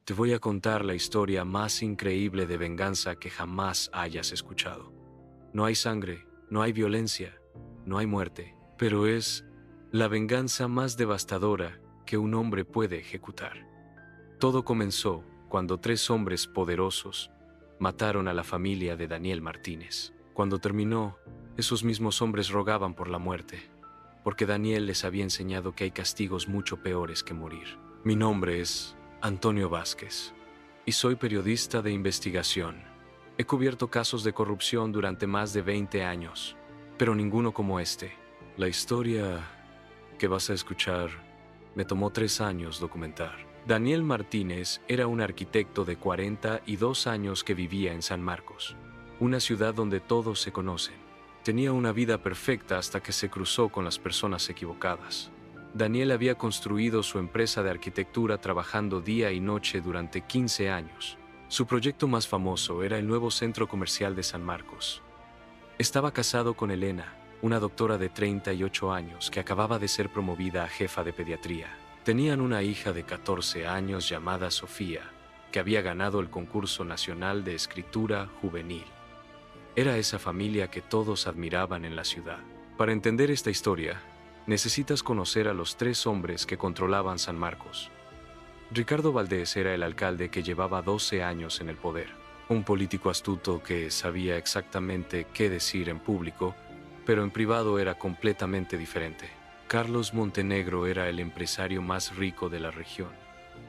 Te voy a contar la historia más increíble de venganza que jamás hayas escuchado. No hay sangre, no hay violencia, no hay muerte, pero es la venganza más devastadora que un hombre puede ejecutar. Todo comenzó cuando tres hombres poderosos mataron a la familia de Daniel Martínez. Cuando terminó, esos mismos hombres rogaban por la muerte, porque Daniel les había enseñado que hay castigos mucho peores que morir. Mi nombre es Antonio Vázquez y soy periodista de investigación. He cubierto casos de corrupción durante más de 20 años, pero ninguno como este. La historia que vas a escuchar me tomó 3 años documentar. Daniel Martínez era un arquitecto de 42 años que vivía en San Marcos, una ciudad donde todos se conocen. Tenía una vida perfecta hasta que se cruzó con las personas equivocadas. Daniel había construido su empresa de arquitectura trabajando día y noche durante 15 años. Su proyecto más famoso era el nuevo centro comercial de San Marcos. Estaba casado con Elena, una doctora de 38 años que acababa de ser promovida a jefa de pediatría. Tenían una hija de 14 años llamada Sofía, que había ganado el concurso nacional de escritura juvenil. Era esa familia que todos admiraban en la ciudad. Para entender esta historia, necesitas conocer a los tres hombres que controlaban San Marcos. Ricardo Valdés era el alcalde que llevaba 12 años en el poder, un político astuto que sabía exactamente qué decir en público, pero en privado era completamente diferente. Carlos Montenegro era el empresario más rico de la región,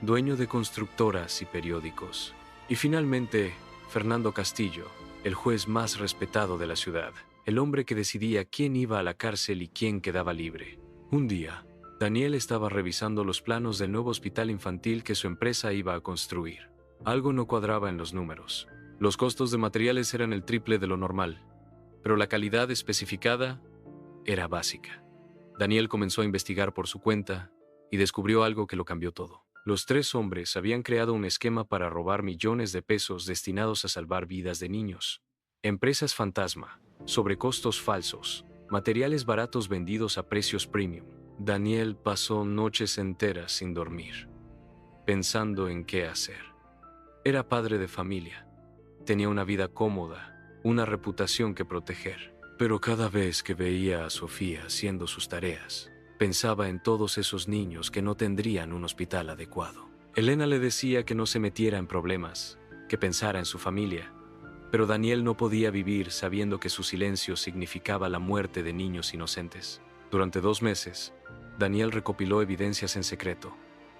dueño de constructoras y periódicos. Y finalmente, Fernando Castillo, el juez más respetado de la ciudad, el hombre que decidía quién iba a la cárcel y quién quedaba libre. Un día, Daniel estaba revisando los planos del nuevo hospital infantil que su empresa iba a construir. Algo no cuadraba en los números. Los costos de materiales eran el triple de lo normal, pero la calidad especificada era básica. Daniel comenzó a investigar por su cuenta y descubrió algo que lo cambió todo. Los tres hombres habían creado un esquema para robar millones de pesos destinados a salvar vidas de niños. Empresas fantasma, sobrecostos falsos, materiales baratos vendidos a precios premium. Daniel pasó noches enteras sin dormir, pensando en qué hacer. Era padre de familia, tenía una vida cómoda, una reputación que proteger. Pero cada vez que veía a Sofía haciendo sus tareas, pensaba en todos esos niños que no tendrían un hospital adecuado. Elena le decía que no se metiera en problemas, que pensara en su familia, pero Daniel no podía vivir sabiendo que su silencio significaba la muerte de niños inocentes. Durante 2 meses, Daniel recopiló evidencias en secreto,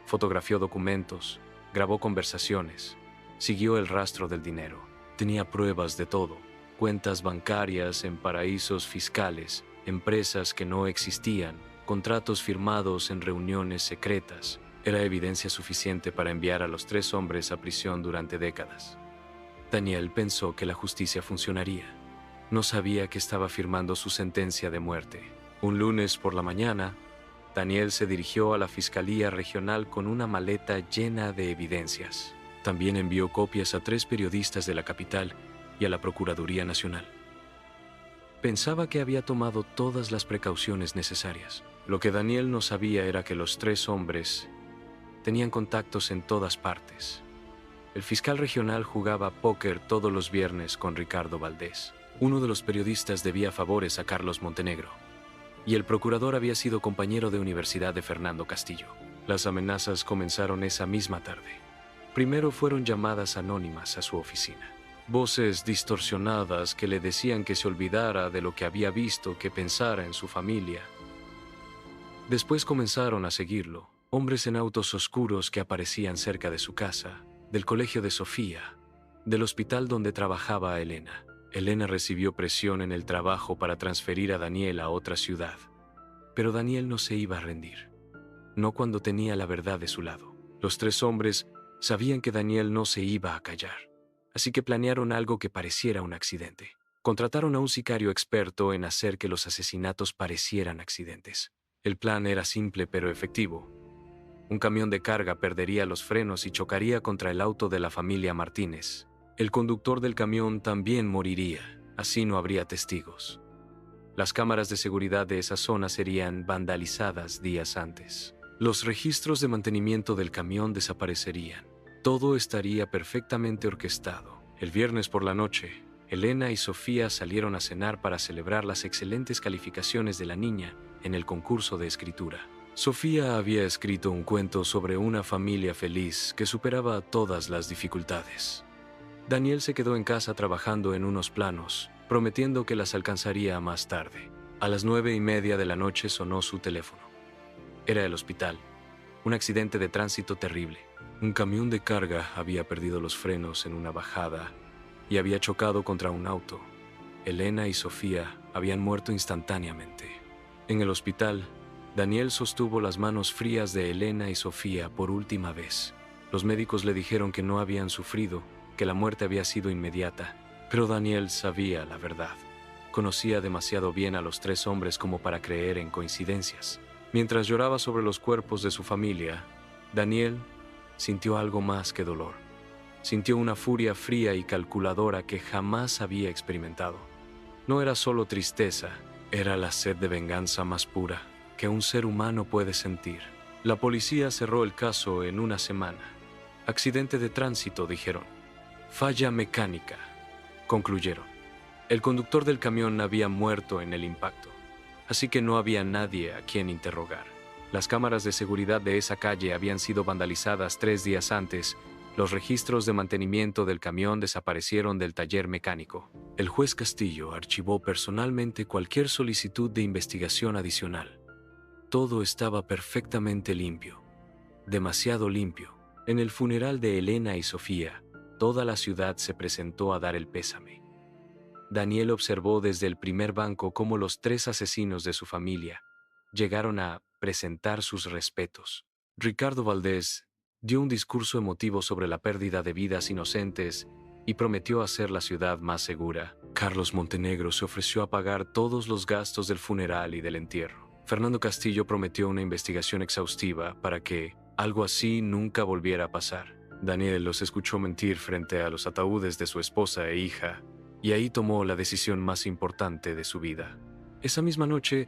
fotografió documentos, grabó conversaciones, siguió el rastro del dinero. Tenía pruebas de todo. Cuentas bancarias en paraísos fiscales, empresas que no existían, contratos firmados en reuniones secretas. Era evidencia suficiente para enviar a los tres hombres a prisión durante décadas. Daniel pensó que la justicia funcionaría. No sabía que estaba firmando su sentencia de muerte. Un lunes por la mañana, Daniel se dirigió a la Fiscalía Regional con una maleta llena de evidencias. También envió copias a 3 periodistas de la capital y a la Procuraduría Nacional. Pensaba que había tomado todas las precauciones necesarias. Lo que Daniel no sabía era que los tres hombres tenían contactos en todas partes. El fiscal regional jugaba póker todos los viernes con Ricardo Valdés. Uno de los periodistas debía favores a Carlos Montenegro. Y el procurador había sido compañero de universidad de Fernando Castillo. Las amenazas comenzaron esa misma tarde. Primero fueron llamadas anónimas a su oficina. Voces distorsionadas que le decían que se olvidara de lo que había visto, que pensara en su familia. Después comenzaron a seguirlo, hombres en autos oscuros que aparecían cerca de su casa, del colegio de Sofía, del hospital donde trabajaba Elena. Elena recibió presión en el trabajo para transferir a Daniel a otra ciudad. Pero Daniel no se iba a rendir. No cuando tenía la verdad de su lado. Los tres hombres sabían que Daniel no se iba a callar. Así que planearon algo que pareciera un accidente. Contrataron a un sicario experto en hacer que los asesinatos parecieran accidentes. El plan era simple pero efectivo. Un camión de carga perdería los frenos y chocaría contra el auto de la familia Martínez. El conductor del camión también moriría, así no habría testigos. Las cámaras de seguridad de esa zona serían vandalizadas días antes. Los registros de mantenimiento del camión desaparecerían. Todo estaría perfectamente orquestado. El viernes por la noche, Elena y Sofía salieron a cenar para celebrar las excelentes calificaciones de la niña en el concurso de escritura. Sofía había escrito un cuento sobre una familia feliz que superaba todas las dificultades. Daniel se quedó en casa trabajando en unos planos, prometiendo que las alcanzaría más tarde. A las 9:30 de la noche sonó su teléfono. Era el hospital. Un accidente de tránsito terrible. Un camión de carga había perdido los frenos en una bajada y había chocado contra un auto. Elena y Sofía habían muerto instantáneamente. En el hospital, Daniel sostuvo las manos frías de Elena y Sofía por última vez. Los médicos le dijeron que no habían sufrido, que la muerte había sido inmediata, pero Daniel sabía la verdad. Conocía demasiado bien a los tres hombres como para creer en coincidencias. Mientras lloraba sobre los cuerpos de su familia, Daniel sintió algo más que dolor. Sintió una furia fría y calculadora que jamás había experimentado. No era solo tristeza, era la sed de venganza más pura que un ser humano puede sentir. La policía cerró el caso en una semana. Accidente de tránsito, dijeron. Falla mecánica, concluyeron. El conductor del camión había muerto en el impacto, así que no había nadie a quien interrogar. Las cámaras de seguridad de esa calle habían sido vandalizadas 3 días antes. Los registros de mantenimiento del camión desaparecieron del taller mecánico. El juez Castillo archivó personalmente cualquier solicitud de investigación adicional. Todo estaba perfectamente limpio, demasiado limpio. En el funeral de Elena y Sofía, toda la ciudad se presentó a dar el pésame. Daniel observó desde el primer banco cómo los 3 asesinos de su familia llegaron a presentar sus respetos. Ricardo Valdés dio un discurso emotivo sobre la pérdida de vidas inocentes y prometió hacer la ciudad más segura. Carlos Montenegro se ofreció a pagar todos los gastos del funeral y del entierro. Fernando Castillo prometió una investigación exhaustiva para que algo así nunca volviera a pasar. Daniel los escuchó mentir frente a los ataúdes de su esposa e hija, y ahí tomó la decisión más importante de su vida. Esa misma noche,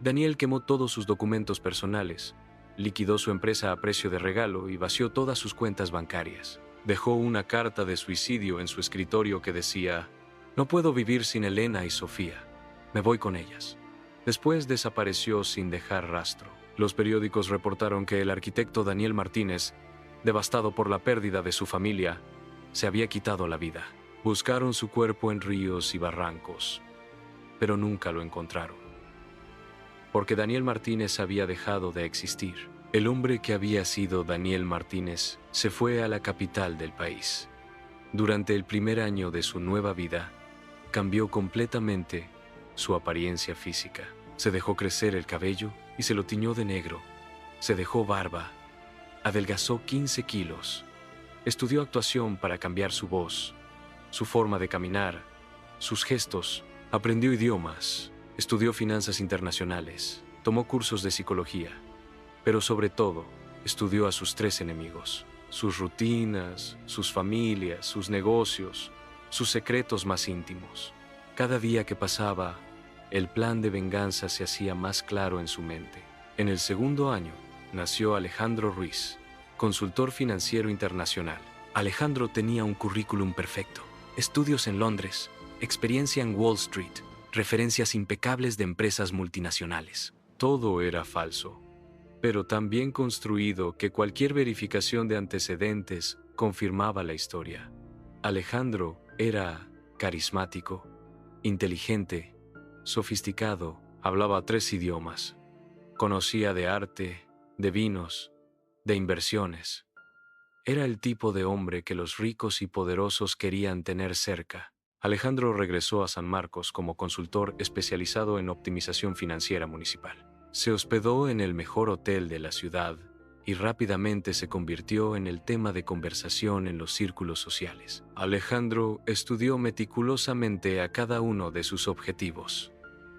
Daniel quemó todos sus documentos personales, liquidó su empresa a precio de regalo y vació todas sus cuentas bancarias. Dejó una carta de suicidio en su escritorio que decía: «No puedo vivir sin Elena y Sofía. Me voy con ellas». Después desapareció sin dejar rastro. Los periódicos reportaron que el arquitecto Daniel Martínez, devastado por la pérdida de su familia, se había quitado la vida. Buscaron su cuerpo en ríos y barrancos, pero nunca lo encontraron. Porque Daniel Martínez había dejado de existir. El hombre que había sido Daniel Martínez se fue a la capital del país. Durante el primer año de su nueva vida, cambió completamente su apariencia física. Se dejó crecer el cabello y se lo tiñó de negro. Se dejó barba. Adelgazó 15 kilos. Estudió actuación para cambiar su voz, su forma de caminar, sus gestos. Aprendió idiomas, estudió finanzas internacionales, tomó cursos de psicología, pero sobre todo, estudió a sus 3 enemigos, sus rutinas, sus familias, sus negocios, sus secretos más íntimos. Cada día que pasaba, el plan de venganza se hacía más claro en su mente. En el segundo año, nació Alejandro Ruiz, consultor financiero internacional. Alejandro tenía un currículum perfecto. Estudios en Londres, experiencia en Wall Street, referencias impecables de empresas multinacionales. Todo era falso, pero tan bien construido que cualquier verificación de antecedentes confirmaba la historia. Alejandro era carismático, inteligente, sofisticado, hablaba 3 idiomas, conocía de arte, de vinos, de inversiones. Era el tipo de hombre que los ricos y poderosos querían tener cerca. Alejandro regresó a San Marcos como consultor especializado en optimización financiera municipal. Se hospedó en el mejor hotel de la ciudad y rápidamente se convirtió en el tema de conversación en los círculos sociales. Alejandro estudió meticulosamente a cada uno de sus objetivos.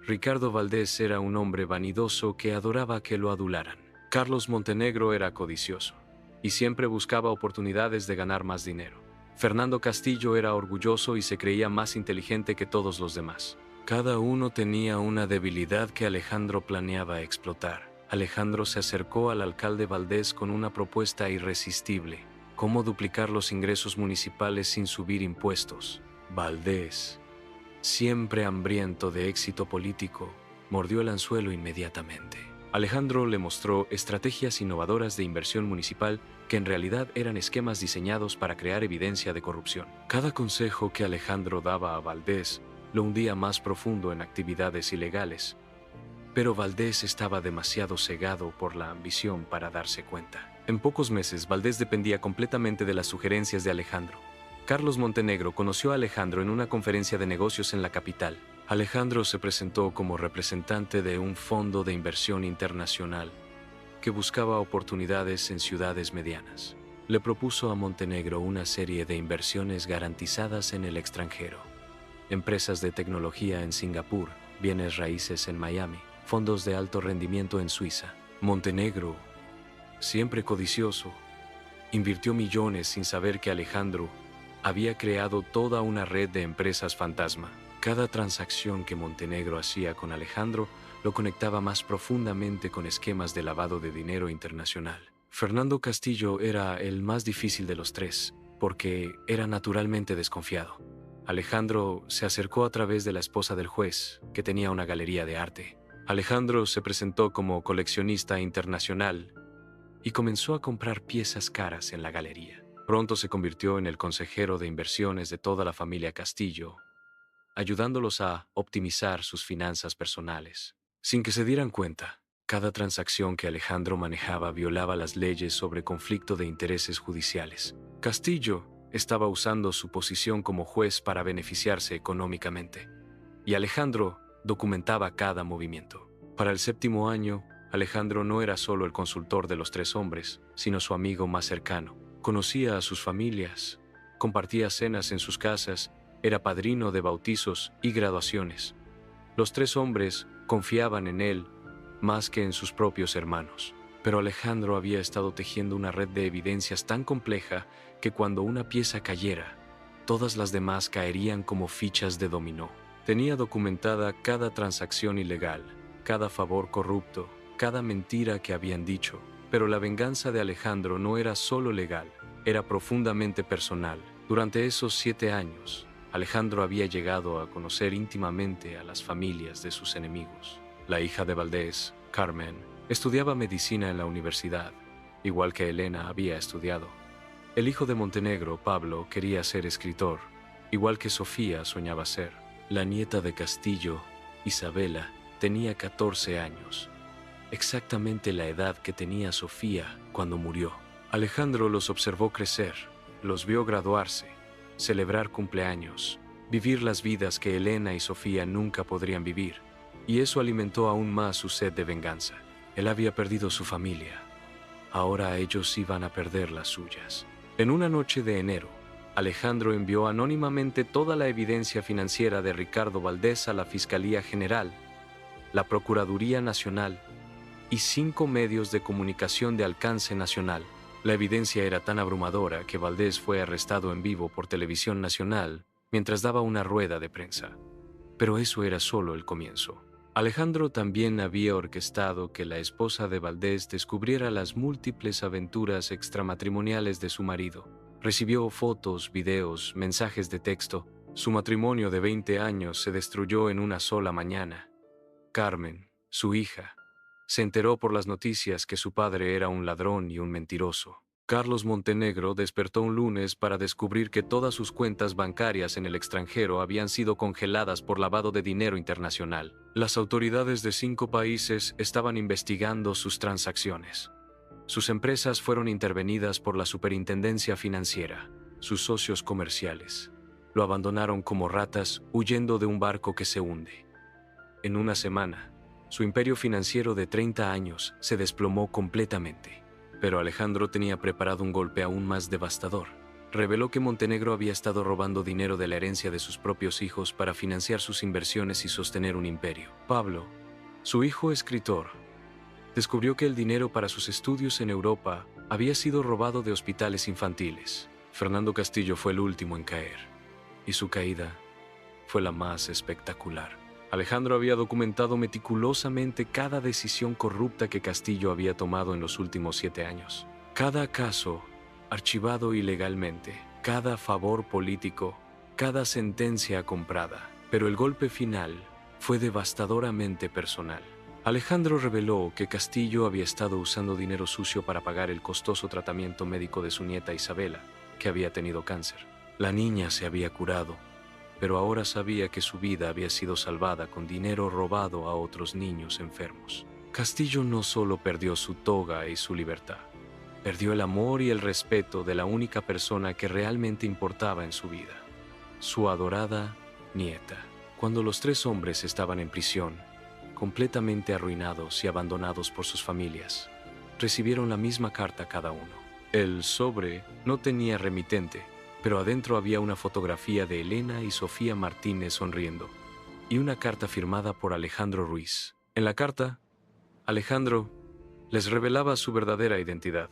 Ricardo Valdés era un hombre vanidoso que adoraba que lo adularan. Carlos Montenegro era codicioso y siempre buscaba oportunidades de ganar más dinero. Fernando Castillo era orgulloso y se creía más inteligente que todos los demás. Cada uno tenía una debilidad que Alejandro planeaba explotar. Alejandro se acercó al alcalde Valdés con una propuesta irresistible: cómo duplicar los ingresos municipales sin subir impuestos. Valdés, siempre hambriento de éxito político, mordió el anzuelo inmediatamente. Alejandro le mostró estrategias innovadoras de inversión municipal que en realidad eran esquemas diseñados para crear evidencia de corrupción. Cada consejo que Alejandro daba a Valdés lo hundía más profundo en actividades ilegales, pero Valdés estaba demasiado cegado por la ambición para darse cuenta. En pocos meses, Valdés dependía completamente de las sugerencias de Alejandro. Carlos Montenegro conoció a Alejandro en una conferencia de negocios en la capital. Alejandro se presentó como representante de un fondo de inversión internacional que buscaba oportunidades en ciudades medianas. Le propuso a Montenegro una serie de inversiones garantizadas en el extranjero: empresas de tecnología en Singapur, bienes raíces en Miami, fondos de alto rendimiento en Suiza. Montenegro, siempre codicioso, invirtió millones sin saber que Alejandro había creado toda una red de empresas fantasma. Cada transacción que Montenegro hacía con Alejandro lo conectaba más profundamente con esquemas de lavado de dinero internacional. Fernando Castillo era el más difícil de los tres, porque era naturalmente desconfiado. Alejandro se acercó a través de la esposa del juez, que tenía una galería de arte. Alejandro se presentó como coleccionista internacional y comenzó a comprar piezas caras en la galería. Pronto se convirtió en el consejero de inversiones de toda la familia Castillo, ayudándolos a optimizar sus finanzas personales. Sin que se dieran cuenta, cada transacción que Alejandro manejaba violaba las leyes sobre conflicto de intereses judiciales. Castillo estaba usando su posición como juez para beneficiarse económicamente, y Alejandro documentaba cada movimiento. Para el 7º año, Alejandro no era solo el consultor de los tres hombres, sino su amigo más cercano. Conocía a sus familias, compartía cenas en sus casas, era padrino de bautizos y graduaciones. Los tres hombres confiaban en él más que en sus propios hermanos. Pero Alejandro había estado tejiendo una red de evidencias tan compleja que cuando una pieza cayera, todas las demás caerían como fichas de dominó. Tenía documentada cada transacción ilegal, cada favor corrupto, cada mentira que habían dicho. Pero la venganza de Alejandro no era solo legal, era profundamente personal. Durante esos 7 años, Alejandro había llegado a conocer íntimamente a las familias de sus enemigos. La hija de Valdés, Carmen, estudiaba medicina en la universidad, igual que Elena había estudiado. El hijo de Montenegro, Pablo, quería ser escritor, igual que Sofía soñaba ser. La nieta de Castillo, Isabela, tenía 14 años. Exactamente la edad que tenía Sofía cuando murió. Alejandro los observó crecer, los vio graduarse, celebrar cumpleaños, vivir las vidas que Elena y Sofía nunca podrían vivir, y eso alimentó aún más su sed de venganza. Él había perdido su familia, ahora ellos iban a perder las suyas. En una noche de enero, Alejandro envió anónimamente toda la evidencia financiera de Ricardo Valdés a la Fiscalía General, la Procuraduría Nacional y 5 medios de comunicación de alcance nacional. La evidencia era tan abrumadora que Valdés fue arrestado en vivo por Televisión Nacional mientras daba una rueda de prensa. Pero eso era solo el comienzo. Alejandro también había orquestado que la esposa de Valdés descubriera las múltiples aventuras extramatrimoniales de su marido. Recibió fotos, videos, mensajes de texto. Su matrimonio de 20 años se destruyó en una sola mañana. Carmen, su hija, se enteró por las noticias que su padre era un ladrón y un mentiroso. Carlos Montenegro despertó un lunes para descubrir que todas sus cuentas bancarias en el extranjero habían sido congeladas por lavado de dinero internacional. Las autoridades de 5 países estaban investigando sus transacciones. Sus empresas fueron intervenidas por la Superintendencia Financiera. Sus socios comerciales lo abandonaron como ratas huyendo de un barco que se hunde. En una semana, su imperio financiero de 30 años se desplomó completamente. Pero Alejandro tenía preparado un golpe aún más devastador. Reveló que Montenegro había estado robando dinero de la herencia de sus propios hijos para financiar sus inversiones y sostener un imperio. Pablo, su hijo escritor, descubrió que el dinero para sus estudios en Europa había sido robado de hospitales infantiles. Fernando Castillo fue el último en caer, y su caída fue la más espectacular. Alejandro había documentado meticulosamente cada decisión corrupta que Castillo había tomado en los últimos 7 años. Cada caso archivado ilegalmente, cada favor político, cada sentencia comprada. Pero el golpe final fue devastadoramente personal. Alejandro reveló que Castillo había estado usando dinero sucio para pagar el costoso tratamiento médico de su nieta Isabela, que había tenido cáncer. La niña se había curado, pero ahora sabía que su vida había sido salvada con dinero robado a otros niños enfermos. Castillo no solo perdió su toga y su libertad, perdió el amor y el respeto de la única persona que realmente importaba en su vida, su adorada nieta. Cuando los tres hombres estaban en prisión, completamente arruinados y abandonados por sus familias, recibieron la misma carta cada uno. El sobre no tenía remitente, pero adentro había una fotografía de Elena y Sofía Martínez sonriendo, y una carta firmada por Alejandro Ruiz. En la carta, Alejandro les revelaba su verdadera identidad.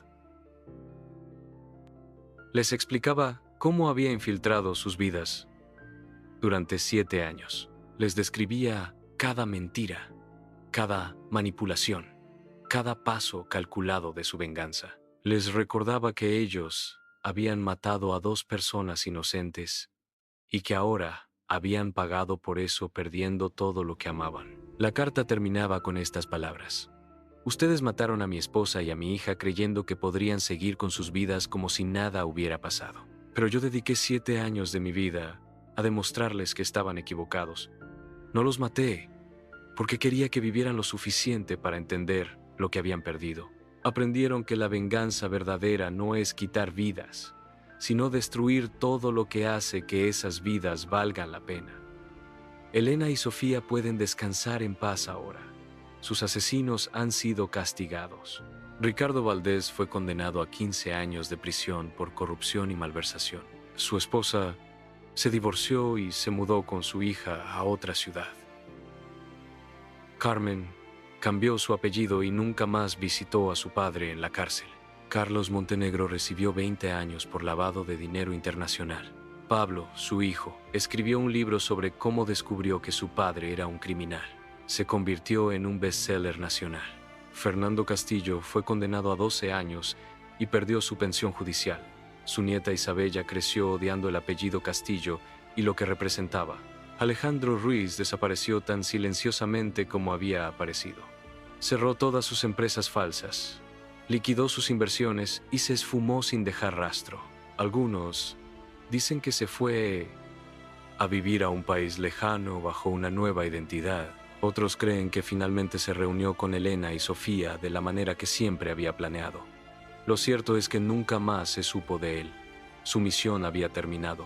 Les explicaba cómo había infiltrado sus vidas durante 7 años. Les describía cada mentira, cada manipulación, cada paso calculado de su venganza. Les recordaba que ellos habían matado a 2 personas inocentes y que ahora habían pagado por eso perdiendo todo lo que amaban. La carta terminaba con estas palabras: ustedes mataron a mi esposa y a mi hija creyendo que podrían seguir con sus vidas como si nada hubiera pasado. Pero yo dediqué 7 años de mi vida a demostrarles que estaban equivocados. No los maté, porque quería que vivieran lo suficiente para entender lo que habían perdido. Aprendieron que la venganza verdadera no es quitar vidas, sino destruir todo lo que hace que esas vidas valgan la pena. Elena y Sofía pueden descansar en paz ahora. Sus asesinos han sido castigados. Ricardo Valdés fue condenado a 15 años de prisión por corrupción y malversación. Su esposa se divorció y se mudó con su hija a otra ciudad. Carmen cambió su apellido y nunca más visitó a su padre en la cárcel. Carlos Montenegro recibió 20 años por lavado de dinero internacional. Pablo, su hijo, escribió un libro sobre cómo descubrió que su padre era un criminal. Se convirtió en un bestseller nacional. Fernando Castillo fue condenado a 12 años y perdió su pensión judicial. Su nieta Isabella creció odiando el apellido Castillo y lo que representaba. Alejandro Ruiz desapareció tan silenciosamente como había aparecido. Cerró todas sus empresas falsas, liquidó sus inversiones y se esfumó sin dejar rastro. Algunos dicen que se fue a vivir a un país lejano bajo una nueva identidad. Otros creen que finalmente se reunió con Elena y Sofía de la manera que siempre había planeado. Lo cierto es que nunca más se supo de él. Su misión había terminado.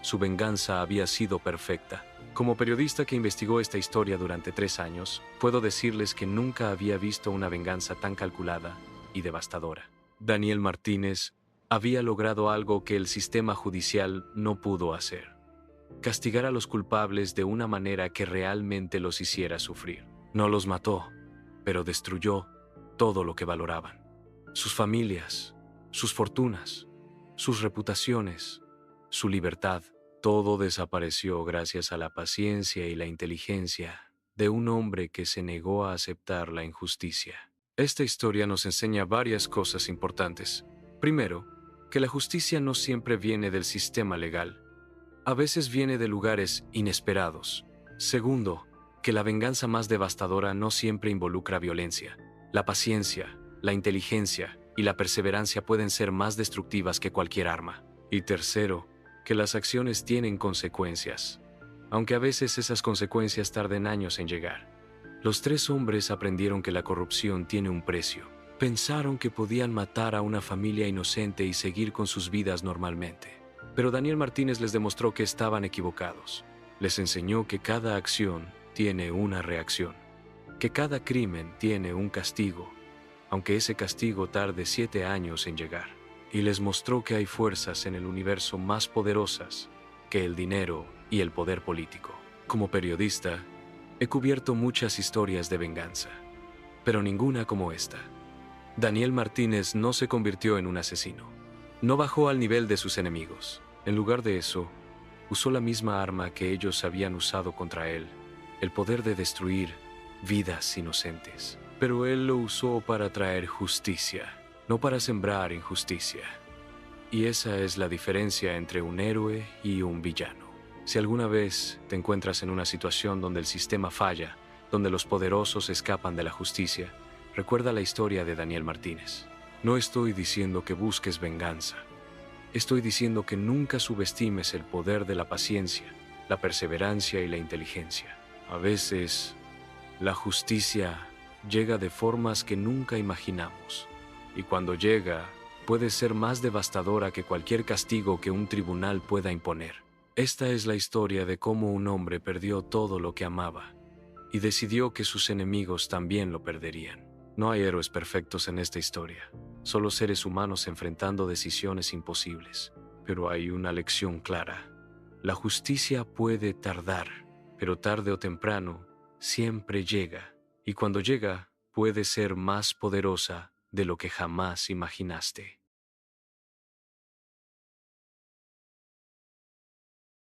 Su venganza había sido perfecta. Como periodista que investigó esta historia durante 3 años, puedo decirles que nunca había visto una venganza tan calculada y devastadora. Daniel Martínez había logrado algo que el sistema judicial no pudo hacer: castigar a los culpables de una manera que realmente los hiciera sufrir. No los mató, pero destruyó todo lo que valoraban: sus familias, sus fortunas, sus reputaciones, su libertad. Todo desapareció gracias a la paciencia y la inteligencia de un hombre que se negó a aceptar la injusticia. Esta historia nos enseña varias cosas importantes. Primero, que la justicia no siempre viene del sistema legal. A veces viene de lugares inesperados. Segundo, que la venganza más devastadora no siempre involucra violencia. La paciencia, la inteligencia y la perseverancia pueden ser más destructivas que cualquier arma. Y tercero, que las acciones tienen consecuencias, aunque a veces esas consecuencias tarden años en llegar. Los 3 hombres aprendieron que la corrupción tiene un precio. Pensaron que podían matar a una familia inocente y seguir con sus vidas normalmente. Pero Daniel Martínez les demostró que estaban equivocados. Les enseñó que cada acción tiene una reacción, que cada crimen tiene un castigo, aunque ese castigo tarde 7 años en llegar. Y les mostró que hay fuerzas en el universo más poderosas que el dinero y el poder político. Como periodista, he cubierto muchas historias de venganza, pero ninguna como esta. Daniel Martínez no se convirtió en un asesino. No bajó al nivel de sus enemigos. En lugar de eso, usó la misma arma que ellos habían usado contra él: el poder de destruir vidas inocentes. Pero él lo usó para traer justicia, no para sembrar injusticia. Y esa es la diferencia entre un héroe y un villano. Si alguna vez te encuentras en una situación donde el sistema falla, donde los poderosos escapan de la justicia, recuerda la historia de Daniel Martínez. No estoy diciendo que busques venganza. Estoy diciendo que nunca subestimes el poder de la paciencia, la perseverancia y la inteligencia. A veces, la justicia llega de formas que nunca imaginamos. Y cuando llega, puede ser más devastadora que cualquier castigo que un tribunal pueda imponer. Esta es la historia de cómo un hombre perdió todo lo que amaba y decidió que sus enemigos también lo perderían. No hay héroes perfectos en esta historia, solo seres humanos enfrentando decisiones imposibles. Pero hay una lección clara. La justicia puede tardar, pero tarde o temprano siempre llega. Y cuando llega, puede ser más poderosa de lo que jamás imaginaste.